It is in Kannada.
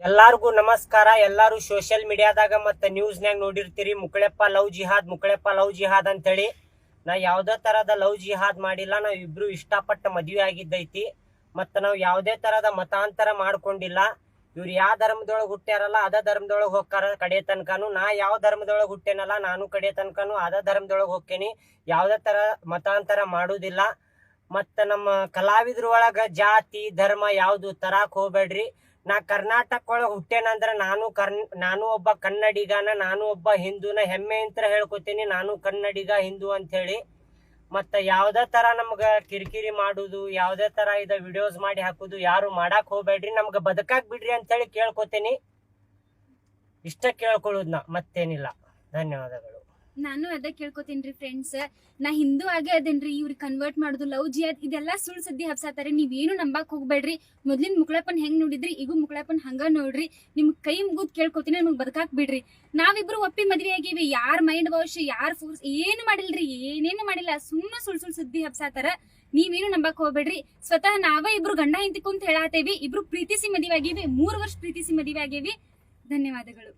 ಎಲ್ಲಾರ್ಗೂ ನಮಸ್ಕಾರ. ಎಲ್ಲಾರು ಸೋಷಿಯಲ್ ಮೀಡಿಯಾದಾಗ ಮತ್ತು ನ್ಯೂಸ್ನಾಗ ನೋಡಿರ್ತೀರಿ ಮುಕ್ಕಳೆಪ್ಪ ಲವ್ ಜಿಹಾದ್ ಅಂತೇಳಿ. ನಾ ಯಾವುದೇ ತರದ ಲವ್ ಜಿಹಾದ್ ಮಾಡಿಲ್ಲ. ನಾವು ಇಬ್ರು ಇಷ್ಟಪಟ್ಟ ಮದುವೆ ಆಗಿದ್ದೈತಿ. ಮತ್ತು ನಾವು ಯಾವುದೇ ತರದ ಮತಾಂತರ ಮಾಡ್ಕೊಂಡಿಲ್ಲ. ಇವ್ರು ಯಾವ ಧರ್ಮದೊಳಗೆ ಹುಟ್ಟ್ಯಾರಲ್ಲ ಅದ ಧರ್ಮದೊಳಗೆ ಹೋಗ್ತಾರ ಕಡೆ ತನಕನು. ನಾ ಯಾವ ಧರ್ಮದೊಳಗೆ ಹುಟ್ಟೇನಲ್ಲ ನಾನು ಕಡೆ ತನಕನು ಅದ ಧರ್ಮದೊಳಗೆ ಹೋಗ್ತೇನಿ. ಯಾವುದೇ ತರ ಮತಾಂತರ ಮಾಡುದಿಲ್ಲ. ಮತ್ತು ನಮ್ಮ ಕಲಾವಿದ್ರ ಒಳಗ ಜಾತಿ ಧರ್ಮ ಯಾವುದು ತರಾಕ್ ಹೋಗ್ಬೇಡ್ರಿ. ನಾ ಕರ್ನಾಟಕ ಒಳಗೆ ಹುಟ್ಟೇನಂದ್ರ ನಾನು ಒಬ್ಬ ಕನ್ನಡಿಗನ, ನಾನು ಒಬ್ಬ ಹಿಂದೂನ ಹೆಮ್ಮೆ ಅಂತ ಹೇಳ್ಕೊತೀನಿ. ನಾನು ಕನ್ನಡಿಗ ಹಿಂದೂ ಅಂತ ಹೇಳಿ. ಮತ್ತು ಯಾವುದೇ ತರ ನಮ್ಗೆ ಕಿರಿಕಿರಿ ಮಾಡುದು, ಯಾವುದೇ ತರ ಇದ ವಿಡಿಯೋಸ್ ಮಾಡಿ ಹಾಕುದು ಯಾರು ಮಾಡಾಕ್ ಹೋಗ್ಬೇಡ್ರಿ. ನಮ್ಗೆ ಬದುಕಾಕ್ ಬಿಡ್ರಿ ಅಂತೇಳಿ ಕೇಳ್ಕೊತೀನಿ. ಇಷ್ಟ ಕೇಳ್ಕೊಳ್ಳೋದು ನಾ, ಮತ್ತೇನಿಲ್ಲ. ಧನ್ಯವಾದಗಳು. ನಾನು ಅದ ಕೇಳ್ಕೊತೀನ್ರಿ ಫ್ರೆಂಡ್ಸ್. ನಾ ಹಿಂದೂ ಆಗೇ ಅದೇನ್ರಿ. ಇವ್ರಿಗೆ ಕನ್ವರ್ಟ್ ಮಾಡುದು ಲವ್ ಜಿಯಾದ್ ಇದೆಲ್ಲ ಸುಳ್ಳು ಸುದ್ದಿ ಹಬ್ಸಾತಾರೆ. ನೀವೇನು ನಂಬಾಕ್ ಹೋಗ್ಬೇಡ್ರಿ. ಮೊದ್ಲಿನ ಮುಕ್ಳಪ್ಪನ್ ಹೆಂಗ್ ನೋಡಿದ್ರಿ ಈಗ ಮುಕ್ಳಪ್ಪನ್ ಹಂಗ ನೋಡ್ರಿ. ನಿಮ್ಗ್ ಕೈ ಮುಗಿದ್ ಕೇಳ್ಕೊತೀನಿ, ನಮಗ್ ಬದುಕಾಕ್ ಬಿಡ್ರಿ. ನಾವಿಬ್ರು ಒಪ್ಪಿ ಮದ್ವೆ ಆಗಿವಿ. ಯಾರ್ ಮೈಂಡ್ ವಾಶ್ ಯಾರ್ ಫೋರ್ಸ್ ಏನು ಮಾಡಿಲ್ರಿ, ಏನೇನು ಮಾಡಿಲ್ಲ. ಸುಳ್ಳು ಸುದ್ದಿ ಹಬ್ಸಾತಾರ. ನೀವೇನು ನಂಬಾಕ್ ಹೋಗ್ಬೇಡ್ರಿ. ಸ್ವತಃ ನಾವ ಇಬ್ರು ಗಂಡ ಹಿಂತಿಕೊಂತ ಹೇಳಾತೇವಿ. ಇಬ್ರು ಪ್ರೀತಿಸಿ ಮದುವೆ ಆಗೇವಿ. 3 ವರ್ಷ ಪ್ರೀತಿಸಿ ಮದುವೆ ಆಗೇವಿ. ಧನ್ಯವಾದಗಳು.